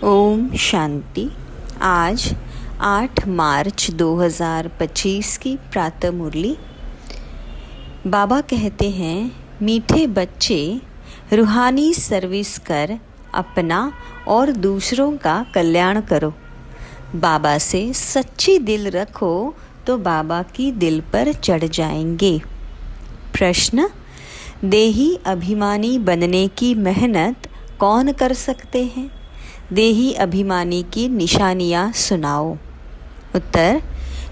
ओम शांति। आज 8 मार्च 2025 की प्रातः मुरली। बाबा कहते हैं, मीठे बच्चे, रूहानी सर्विस कर अपना और दूसरों का कल्याण करो। बाबा से सच्ची दिल रखो तो बाबा की दिल पर चढ़ जाएंगे। प्रश्न: देही अभिमानी बनने की मेहनत कौन कर सकते हैं? देही अभिमानी की निशानियाँ सुनाओ। उत्तर: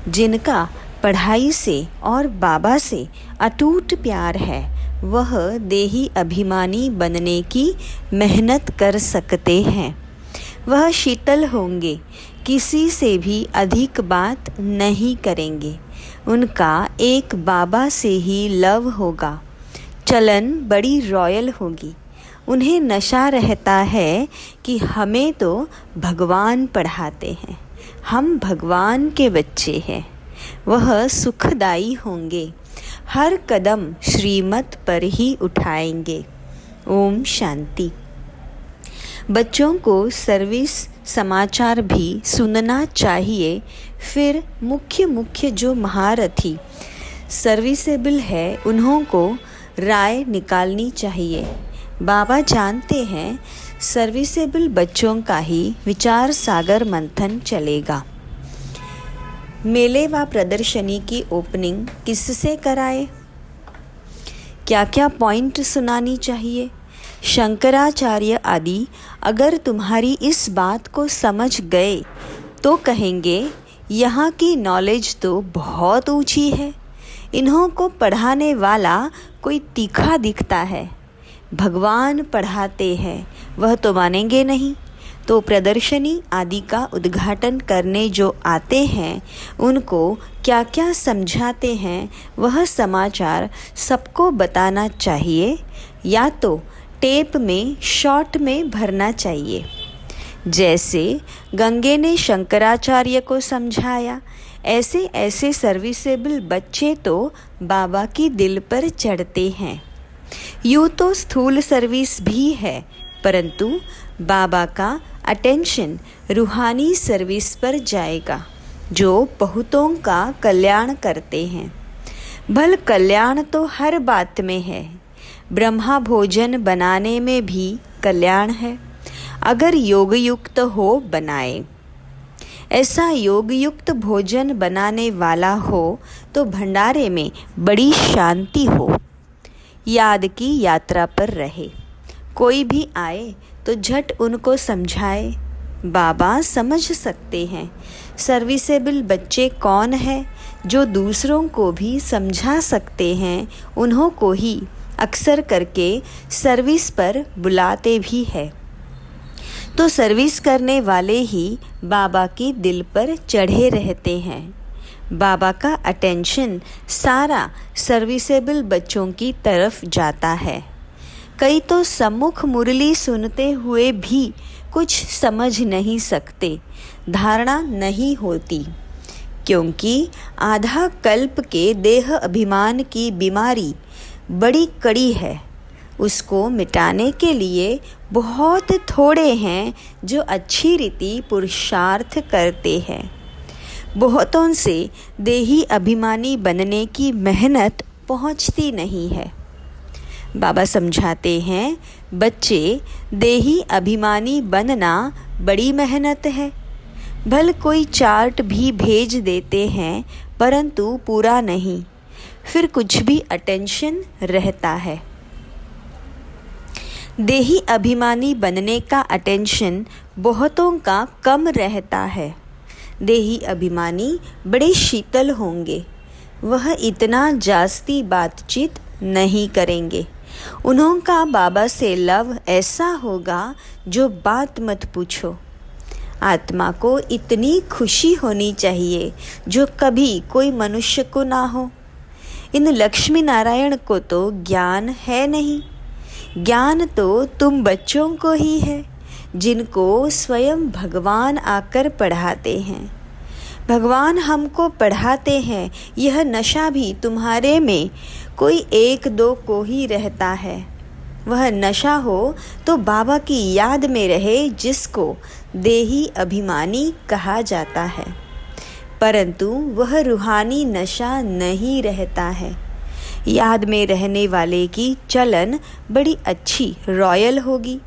जिनका पढ़ाई से और बाबा से अटूट प्यार है वह देही अभिमानी बनने की मेहनत कर सकते हैं। वह शीतल होंगे, किसी से भी अधिक बात नहीं करेंगे। उनका एक बाबा से ही लव होगा। चलन बड़ी रॉयल होगी। उन्हें नशा रहता है कि हमें तो भगवान पढ़ाते हैं, हम भगवान के बच्चे हैं। वह सुखदाई होंगे, हर कदम श्रीमत पर ही उठाएंगे। ओम शांति। बच्चों को सर्विस समाचार भी सुनना चाहिए। फिर मुख्य जो महारथी सर्विसेबल है उन्हों को राय निकालनी चाहिए। बाबा जानते हैं सर्विसेबल बच्चों का ही विचार सागर मंथन चलेगा। मेले व प्रदर्शनी की ओपनिंग किससे कराए? क्या क्या पॉइंट सुनानी चाहिए? शंकराचार्य आदि अगर तुम्हारी इस बात को समझ गए तो कहेंगे, यहाँ की नॉलेज तो बहुत ऊंची है। इन्हों को पढ़ाने वाला कोई तीखा दिखता है। भगवान पढ़ाते हैं, वह तो मानेंगे नहीं। तो प्रदर्शनी आदि का उद्घाटन करने जो आते हैं उनको क्या क्या समझाते हैं वह समाचार सबको बताना चाहिए, या तो टेप में शॉर्ट में भरना चाहिए। जैसे गंगे ने शंकराचार्य को समझाया, ऐसे ऐसे सर्विसेबल बच्चे तो बाबा की दिल पर चढ़ते हैं। यूँ तो स्थूल सर्विस भी है, परंतु बाबा का अटेंशन रूहानी सर्विस पर जाएगा जो बहुतों का कल्याण करते हैं। भल कल्याण तो हर बात में है। ब्रह्मा भोजन बनाने में भी कल्याण है। अगर योग युक्त हो बनाए। ऐसा योग युक्त भोजन बनाने वाला हो तो भंडारे में बड़ी शांति हो। याद की यात्रा पर रहे। कोई भी आए तो झट उनको समझाए। बाबा समझ सकते हैं सर्विसेबल बच्चे कौन है जो दूसरों को भी समझा सकते हैं। उन्हों को ही अक्सर करके सर्विस पर बुलाते भी है। तो सर्विस करने वाले ही बाबा की दिल पर चढ़े रहते हैं। बाबा का अटेंशन सारा सर्विसेबल बच्चों की तरफ जाता है। कई तो सम्मुख मुरली सुनते हुए भी कुछ समझ नहीं सकते, धारणा नहीं होती, क्योंकि आधा कल्प के देह अभिमान की बीमारी बड़ी कड़ी है। उसको मिटाने के लिए बहुत थोड़े हैं जो अच्छी रीति पुरुषार्थ करते हैं। बहुतों से देही अभिमानी बनने की मेहनत पहुंचती नहीं है। बाबा समझाते हैं, बच्चे, देही अभिमानी बनना बड़ी मेहनत है। भल कोई चार्ट भी भेज देते हैं परंतु पूरा नहीं, फिर कुछ भी अटेंशन रहता है। देही अभिमानी बनने का अटेंशन बहुतों का कम रहता है। देही अभिमानी बड़े शीतल होंगे। वह इतना जास्ती बातचीत नहीं करेंगे। उन्हों का बाबा से लव ऐसा होगा जो बात मत पूछो। आत्मा को इतनी खुशी होनी चाहिए जो कभी कोई मनुष्य को ना हो। इन लक्ष्मी नारायण को तो ज्ञान है नहीं। ज्ञान तो तुम बच्चों को ही है जिनको स्वयं भगवान आकर पढ़ाते हैं। भगवान हमको पढ़ाते हैं। यह नशा भी तुम्हारे में कोई एक दो को ही रहता है। वह नशा हो तो बाबा की याद में रहे, जिसको देही अभिमानी कहा जाता है, परंतु वह रूहानी नशा नहीं रहता है। याद में रहने वाले की चलन बड़ी अच्छी रॉयल होगी।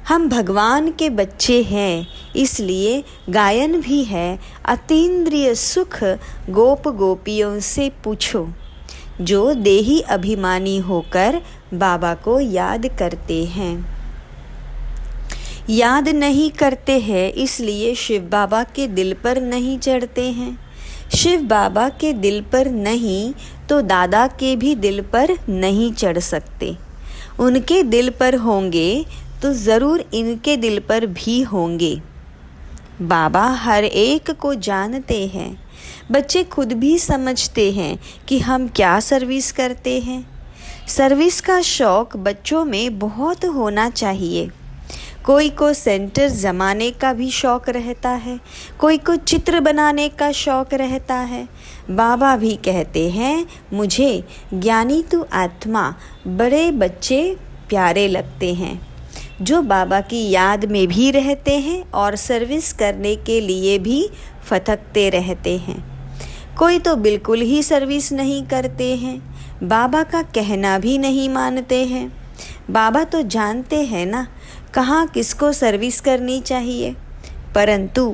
हम भगवान के बच्चे हैं, इसलिए गायन भी है, अतीन्द्रिय सुख गोप गोपियों से पूछो, जो देही अभिमानी होकर बाबा को याद करते हैं। याद नहीं करते हैं, इसलिए शिव बाबा के दिल पर नहीं चढ़ते हैं। शिव बाबा के दिल पर नहीं तो दादा के भी दिल पर नहीं चढ़ सकते। उनके दिल पर होंगे तो ज़रूर इनके दिल पर भी होंगे। बाबा हर एक को जानते हैं। बच्चे खुद भी समझते हैं कि हम क्या सर्विस करते हैं। सर्विस का शौक़ बच्चों में बहुत होना चाहिए। कोई को सेंटर जमाने का भी शौक़ रहता है, कोई को चित्र बनाने का शौक़ रहता है। बाबा भी कहते हैं, मुझे ज्ञानी तू आत्मा बड़े बच्चे प्यारे लगते हैं, जो बाबा की याद में भी रहते हैं और सर्विस करने के लिए भी फटकते रहते हैं। कोई तो बिल्कुल ही सर्विस नहीं करते हैं, बाबा का कहना भी नहीं मानते हैं। बाबा तो जानते हैं ना कहाँ किसको सर्विस करनी चाहिए, परंतु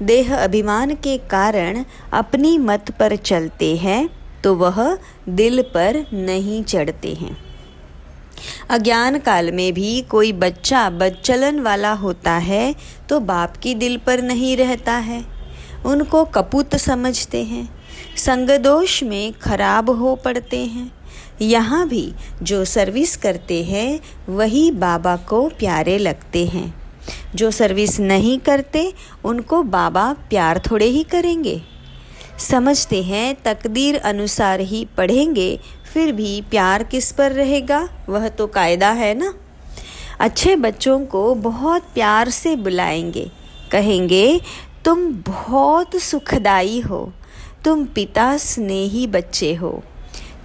देह अभिमान के कारण अपनी मत पर चलते हैं तो वह दिल पर नहीं चढ़ते हैं। अज्ञान काल में भी कोई बच्चा बदचलन वाला होता है तो बाप की दिल पर नहीं रहता है, उनको कपूत समझते हैं, संगदोष में खराब हो पड़ते हैं। यहाँ भी जो सर्विस करते हैं वही बाबा को प्यारे लगते हैं। जो सर्विस नहीं करते उनको बाबा प्यार थोड़े ही करेंगे। समझते हैं तकदीर अनुसार ही पढ़ेंगे, फिर भी प्यार किस पर रहेगा, वह तो कायदा है ना। अच्छे बच्चों को बहुत प्यार से बुलाएंगे, कहेंगे तुम बहुत सुखदाई हो, तुम पिता स्नेही बच्चे हो।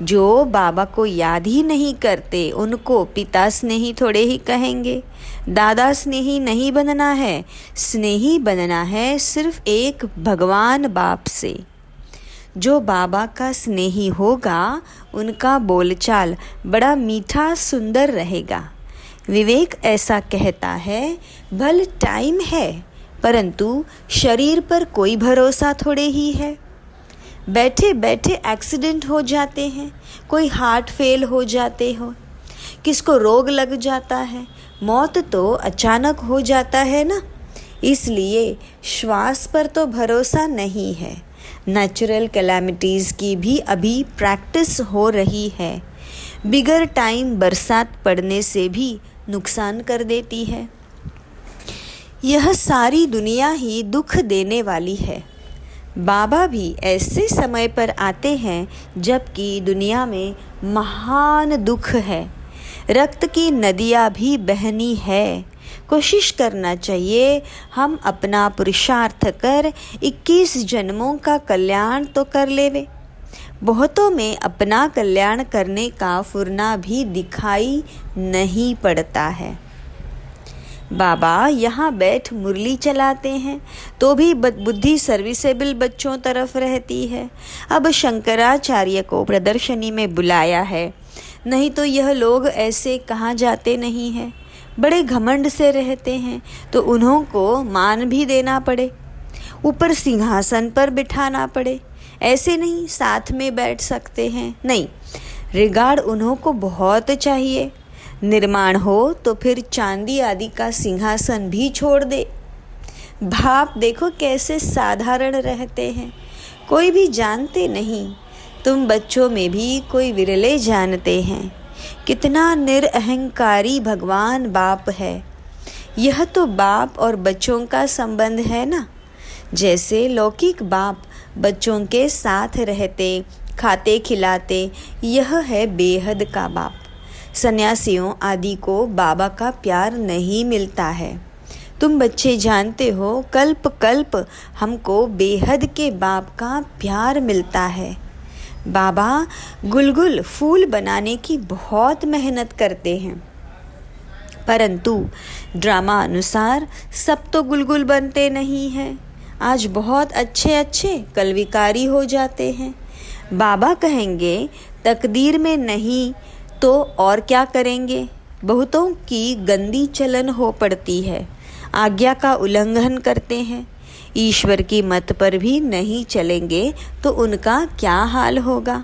जो बाबा को याद ही नहीं करते उनको पिता स्नेही थोड़े ही कहेंगे। दादा स्नेही नहीं बनना है, स्नेही बनना है सिर्फ एक भगवान बाप से। जो बाबा का स्नेही होगा उनका बोलचाल बड़ा मीठा सुंदर रहेगा। विवेक ऐसा कहता है, भल टाइम है परंतु शरीर पर कोई भरोसा थोड़े ही है। बैठे बैठे एक्सीडेंट हो जाते हैं, कोई हार्ट फेल हो जाते हो, किसको रोग लग जाता है, मौत तो अचानक हो जाता है ना। इसलिए श्वास पर तो भरोसा नहीं है। नेचुरल कैलामिटीज़ की भी अभी प्रैक्टिस हो रही है। बिगर टाइम बरसात पड़ने से भी नुकसान कर देती है। यह सारी दुनिया ही दुख देने वाली है। बाबा भी ऐसे समय पर आते हैं जबकि दुनिया में महान दुख है, रक्त की नदियाँ भी बहनी है। कोशिश करना चाहिए हम अपना पुरुषार्थ कर 21 जन्मों का कल्याण तो कर लेवे। बहुतों में अपना कल्याण करने का फुरना भी दिखाई नहीं पड़ता है। बाबा यहाँ बैठ मुरली चलाते हैं तो भी बुद्धि सर्विसेबल बच्चों तरफ रहती है। अब शंकराचार्य को प्रदर्शनी में बुलाया है, नहीं तो यह लोग ऐसे कहाँ जाते नहीं हैं। बड़े घमंड से रहते हैं तो उन्हों को मान भी देना पड़े, ऊपर सिंहासन पर बिठाना पड़े। ऐसे नहीं साथ में बैठ सकते हैं, नहीं, रिगार्ड उन्हों को बहुत चाहिए। निर्माण हो तो फिर चांदी आदि का सिंहासन भी छोड़ दे। बाप देखो कैसे साधारण रहते हैं, कोई भी जानते नहीं। तुम बच्चों में भी कोई विरले जानते हैं। कितना निरअहंकारी भगवान बाप है। यह तो बाप और बच्चों का संबंध है ना। जैसे लौकिक बाप बच्चों के साथ रहते, खाते खिलाते, यह है बेहद का बाप। सन्यासियों आदि को बाबा का प्यार नहीं मिलता है। तुम बच्चे जानते हो कल्प कल्प हमको बेहद के बाप का प्यार मिलता है। बाबा गुलगुल फूल बनाने की बहुत मेहनत करते हैं। परंतु ड्रामा अनुसार सब तो गुलगुल बनते नहीं हैं। आज बहुत अच्छे अच्छे कल विकारी हो जाते हैं। बाबा कहेंगे तकदीर में नहीं तो और क्या करेंगे। बहुतों की गंदी चलन हो पड़ती है, आज्ञा का उल्लंघन करते हैं। ईश्वर की मत पर भी नहीं चलेंगे तो उनका क्या हाल होगा।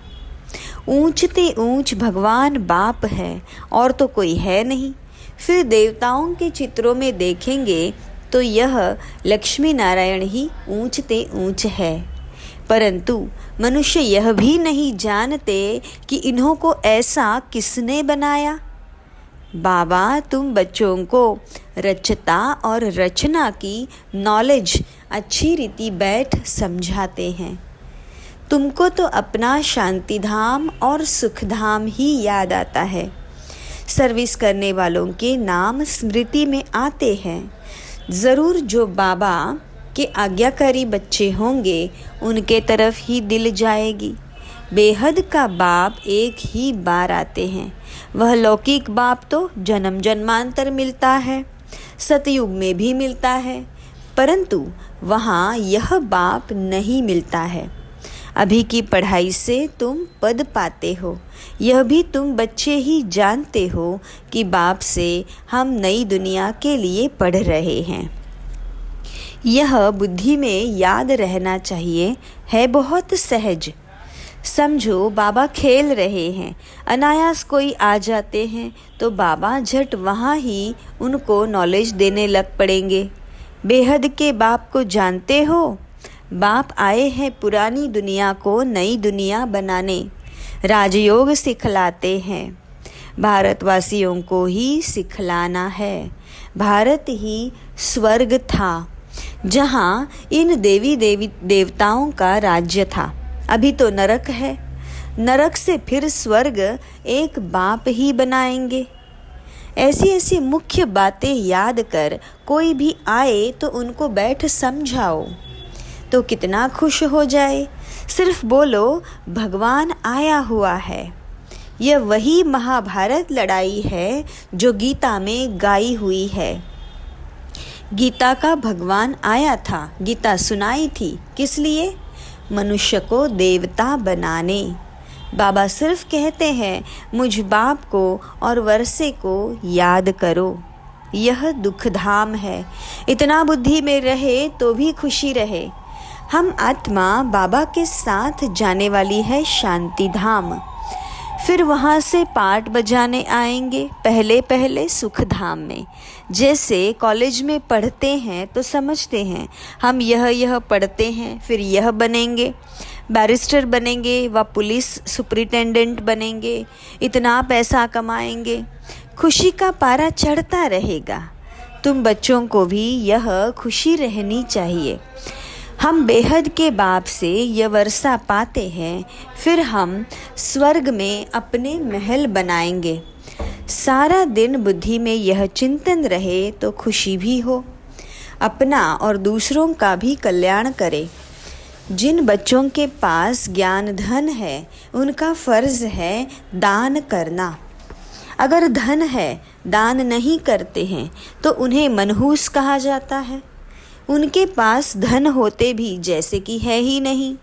ऊंचते ऊंच भगवान बाप है और तो कोई है नहीं। फिर देवताओं के चित्रों में देखेंगे तो यह लक्ष्मी नारायण ही ऊंचते ऊंच है, परंतु मनुष्य यह भी नहीं जानते कि इन्हों को ऐसा किसने बनाया। बाबा तुम बच्चों को रचता और रचना की नॉलेज अच्छी रीति बैठ समझाते हैं। तुमको तो अपना शांति धाम और सुख धाम ही याद आता है। सर्विस करने वालों के नाम स्मृति में आते हैं। ज़रूर जो बाबा के आज्ञाकारी बच्चे होंगे उनके तरफ ही दिल जाएगी। बेहद का बाप एक ही बार आते हैं। वह लौकिक बाप तो जन्म जन्मांतर मिलता है, सतयुग में भी मिलता है, परंतु वहाँ यह बाप नहीं मिलता है। अभी की पढ़ाई से तुम पद पाते हो, यह भी तुम बच्चे ही जानते हो कि बाप से हम नई दुनिया के लिए पढ़ रहे हैं। यह बुद्धि में याद रहना चाहिए, है बहुत सहज। समझो बाबा खेल रहे हैं, अनायास कोई आ जाते हैं तो बाबा झट वहाँ ही उनको नॉलेज देने लग पड़ेंगे। बेहद के बाप को जानते हो। बाप आए हैं पुरानी दुनिया को नई दुनिया बनाने, राजयोग सिखलाते हैं। भारतवासियों को ही सिखलाना है। भारत ही स्वर्ग था जहाँ इन देवताओं का राज्य था। अभी तो नरक है, नरक से फिर स्वर्ग एक बाप ही बनाएंगे। ऐसी ऐसी मुख्य बातें याद कर कोई भी आए तो उनको बैठ समझाओ तो कितना खुश हो जाए। सिर्फ बोलो भगवान आया हुआ है। यह वही महाभारत लड़ाई है जो गीता में गाई हुई है। गीता का भगवान आया था, गीता सुनाई थी, किस लिए? मनुष्य को देवता बनाने। बाबा सिर्फ कहते हैं मुझ बाप को और वर्षे को याद करो। यह दुखधाम है। इतना बुद्धि में रहे तो भी खुशी रहे। हम आत्मा बाबा के साथ जाने वाली है शांति धाम। फिर वहाँ से पाठ बजाने आएंगे पहले पहले सुख धाम में। जैसे कॉलेज में पढ़ते हैं तो समझते हैं हम यह पढ़ते हैं, फिर यह बनेंगे, बैरिस्टर बनेंगे व पुलिस सुपरिटेंडेंट बनेंगे, इतना पैसा कमाएंगे, खुशी का पारा चढ़ता रहेगा। तुम बच्चों को भी यह खुशी रहनी चाहिए। हम बेहद के बाप से यह वर्षा पाते हैं, फिर हम स्वर्ग में अपने महल बनाएंगे। सारा दिन बुद्धि में यह चिंतन रहे तो खुशी भी हो, अपना और दूसरों का भी कल्याण करे। जिन बच्चों के पास ज्ञान धन है उनका फर्ज है दान करना। अगर धन है दान नहीं करते हैं तो उन्हें मनहूस कहा जाता है। उनके पास धन होते भी जैसे कि है ही नहीं।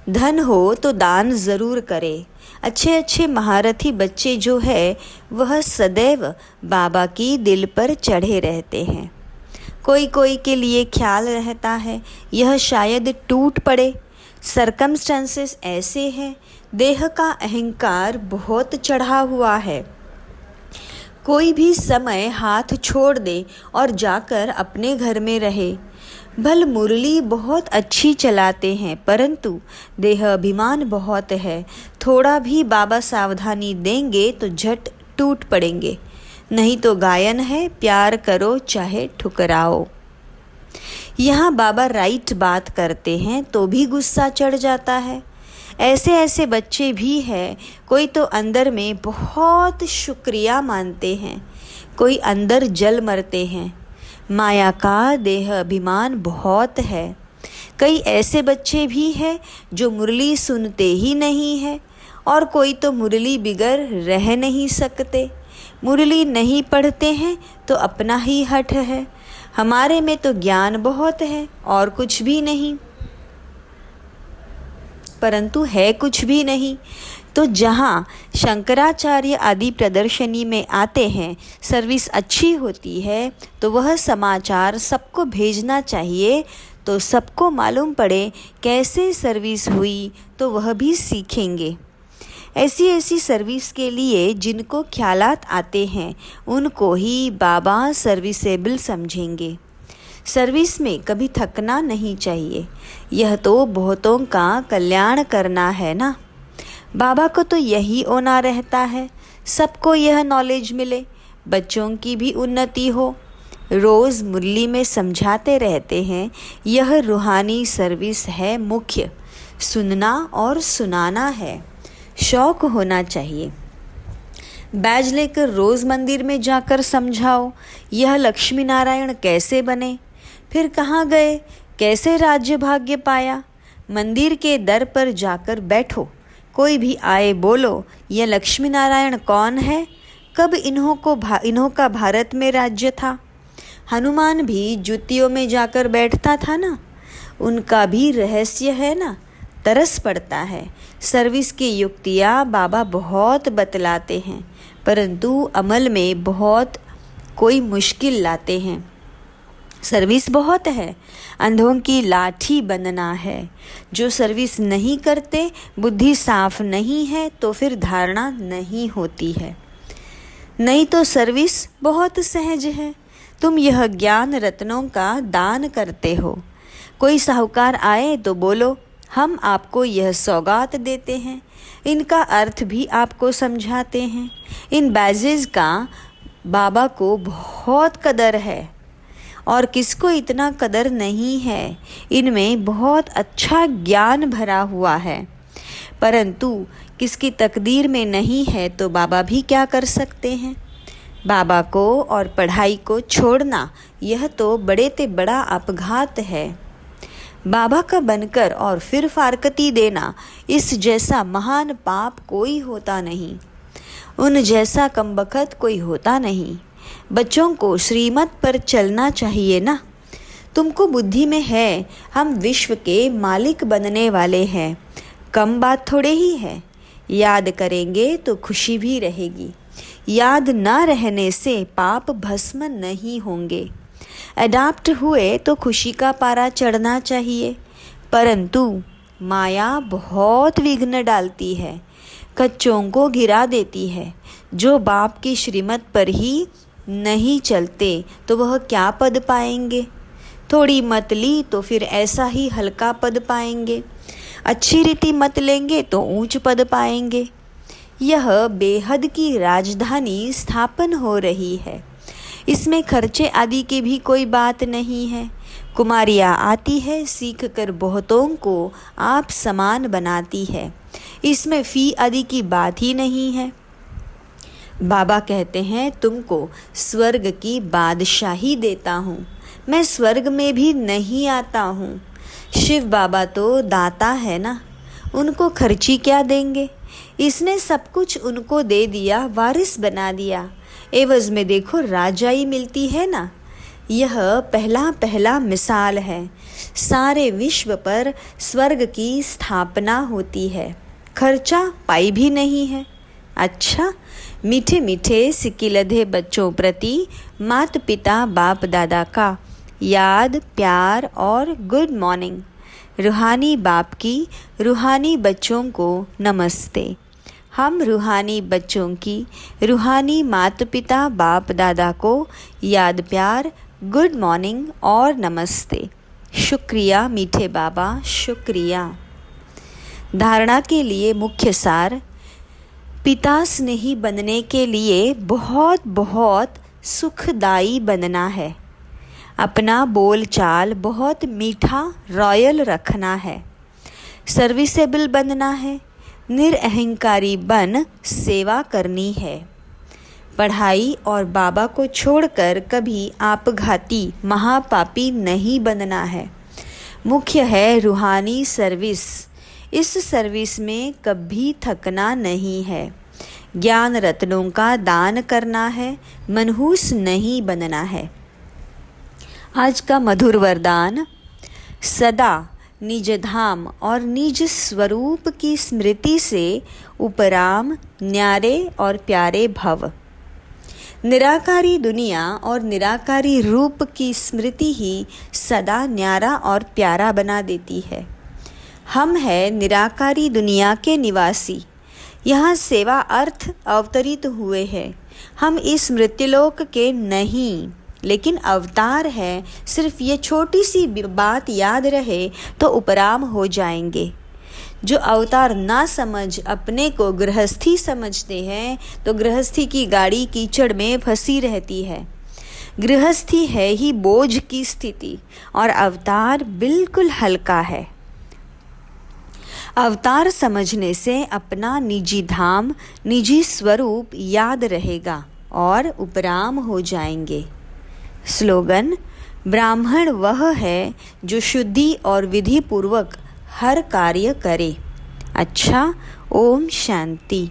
धन हो तो दान ज़रूर करे। अच्छे अच्छे महारथी बच्चे जो है वह सदैव बाबा की दिल पर चढ़े रहते हैं। कोई कोई के लिए ख्याल रहता है यह शायद टूट पड़े। सरकमस्टेंसेस ऐसे हैं, देह का अहंकार बहुत चढ़ा हुआ है। कोई भी समय हाथ छोड़ दे और जाकर अपने घर में रहे। भल मुरली बहुत अच्छी चलाते हैं परंतु देह अभिमान बहुत है। थोड़ा भी बाबा सावधानी देंगे तो झट टूट पड़ेंगे। नहीं तो गायन है प्यार करो चाहे ठुकराओ। यहाँ बाबा राइट बात करते हैं तो भी गुस्सा चढ़ जाता है। ऐसे ऐसे बच्चे भी हैं। कोई तो अंदर में बहुत शुक्रिया मानते हैं, कोई अंदर जल मरते हैं। माया का देह अभिमान बहुत है। कई ऐसे बच्चे भी हैं जो मुरली सुनते ही नहीं है और कोई तो मुरली बिगर रह नहीं सकते। मुरली नहीं पढ़ते हैं तो अपना ही हठ है। हमारे में तो ज्ञान बहुत है और कुछ भी नहीं, परंतु है कुछ भी नहीं। तो जहाँ शंकराचार्य आदि प्रदर्शनी में आते हैं, सर्विस अच्छी होती है, तो वह समाचार सबको भेजना चाहिए, तो सबको मालूम पड़े कैसे सर्विस हुई, तो वह भी सीखेंगे। ऐसी ऐसी सर्विस के लिए जिनको ख्यालात आते हैं उनको ही बाबा सर्विसेबल समझेंगे। सर्विस में कभी थकना नहीं चाहिए, यह तो बहुतों का कल्याण करना है ना। बाबा को तो यही होना रहता है, सबको यह नॉलेज मिले, बच्चों की भी उन्नति हो। रोज़ मुरली में समझाते रहते हैं, यह रूहानी सर्विस है मुख्य, सुनना और सुनाना है, शौक होना चाहिए। बैज लेकर रोज़ मंदिर में जाकर समझाओ, यह लक्ष्मी नारायण कैसे बने, फिर कहाँ गए, कैसे राज्य भाग्य पाया। मंदिर के दर पर जाकर बैठो, कोई भी आए बोलो, यह लक्ष्मी नारायण कौन है, कब इन्हों का भारत में राज्य था। हनुमान भी जुतियों में जाकर बैठता था ना, उनका भी रहस्य है ना। तरस पड़ता है। सर्विस की युक्तियाँ बाबा बहुत बतलाते हैं, परंतु अमल में बहुत कोई मुश्किल लाते हैं। सर्विस बहुत है, अंधों की लाठी बनना है। जो सर्विस नहीं करते, बुद्धि साफ नहीं है, तो फिर धारणा नहीं होती है। नहीं तो सर्विस बहुत सहज है। तुम यह ज्ञान रत्नों का दान करते हो। कोई साहूकार आए तो बोलो, हम आपको यह सौगात देते हैं। इनका अर्थ भी आपको समझाते हैं। इन बैजेस का बाबा को बहुत कदर है, और किसको इतना कदर नहीं है। इनमें बहुत अच्छा ज्ञान भरा हुआ है, परंतु किसकी तकदीर में नहीं है, तो बाबा भी क्या कर सकते हैं। बाबा को और पढ़ाई को छोड़ना, यह तो बड़े ते बड़ा अपघात है। बाबा का बनकर और फिर फारकती देना, इस जैसा महान पाप कोई होता नहीं, उन जैसा कमबख्त कोई होता नहीं। बच्चों को श्रीमत पर चलना चाहिए ना। तुमको बुद्धि में है, हम विश्व के मालिक बनने वाले हैं, कम बात थोड़े ही है। याद करेंगे तो खुशी भी रहेगी, याद ना रहने से पाप भस्म नहीं होंगे। अडॉप्ट हुए तो खुशी का पारा चढ़ना चाहिए, परंतु माया बहुत विघ्न डालती है, कच्चों को गिरा देती है। जो बाप की श्रीमत पर ही नहीं चलते तो वह क्या पद पाएंगे। थोड़ी मत ली तो फिर ऐसा ही हल्का पद पाएंगे, अच्छी रीति मत लेंगे तो ऊंच पद पाएंगे। यह बेहद की राजधानी स्थापन हो रही है, इसमें खर्चे आदि की भी कोई बात नहीं है। कुमारियाँ आती है, सीख कर बहुतों को आप समान बनाती है, इसमें फ़ी आदि की बात ही नहीं है। बाबा कहते हैं, तुमको स्वर्ग की बादशाही देता हूँ, मैं स्वर्ग में भी नहीं आता हूँ। शिव बाबा तो दाता है ना, उनको खर्ची क्या देंगे। इसने सब कुछ उनको दे दिया, वारिस बना दिया, एवज में देखो राजाई मिलती है ना। यह पहला मिसाल है। सारे विश्व पर स्वर्ग की स्थापना होती है, खर्चा पाई भी नहीं है। अच्छा, मीठे मीठे सिकिलधे बच्चों प्रति माता पिता बाप दादा का याद, प्यार और गुड मॉर्निंग। रूहानी बाप की रूहानी बच्चों को नमस्ते। हम रूहानी बच्चों की रूहानी माता पिता बाप दादा को याद, प्यार, गुड मॉर्निंग और नमस्ते। शुक्रिया मीठे बाबा, शुक्रिया। धारणा के लिए मुख्य सार, पिता स्नेही बनने के लिए बहुत बहुत सुखदाई बनना है। अपना बोल चाल बहुत मीठा रॉयल रखना है। सर्विसेबल बनना है, निरअहंकारी बन सेवा करनी है। पढ़ाई और बाबा को छोड़कर कभी आपघाती महापापी नहीं बनना है। मुख्य है रूहानी सर्विस। इस सर्विस में कभी थकना नहीं है। ज्ञान रत्नों का दान करना है, मनहूस नहीं बनना है। आज का मधुर वरदान, सदा निज धाम और निज स्वरूप की स्मृति से उपराम न्यारे और प्यारे भव। निराकारी दुनिया और निराकारी रूप की स्मृति ही सदा न्यारा और प्यारा बना देती है। हम हैं निराकारी दुनिया के निवासी, यहाँ सेवा अर्थ अवतरित हुए हैं। हम इस मृत्युलोक के नहीं, लेकिन अवतार है। सिर्फ ये छोटी सी बात याद रहे तो उपराम हो जाएंगे। जो अवतार ना समझ अपने को गृहस्थी समझते हैं तो गृहस्थी की गाड़ी कीचड़ में फंसी रहती है। गृहस्थी है ही बोझ की स्थिति और अवतार बिल्कुल हल्का है। अवतार समझने से अपना निजी धाम, निजी स्वरूप याद रहेगा और उपराम हो जाएंगे। स्लोगन, ब्राह्मण वह है जो शुद्धि और विधि पूर्वक हर कार्य करे। अच्छा, ओम शांति।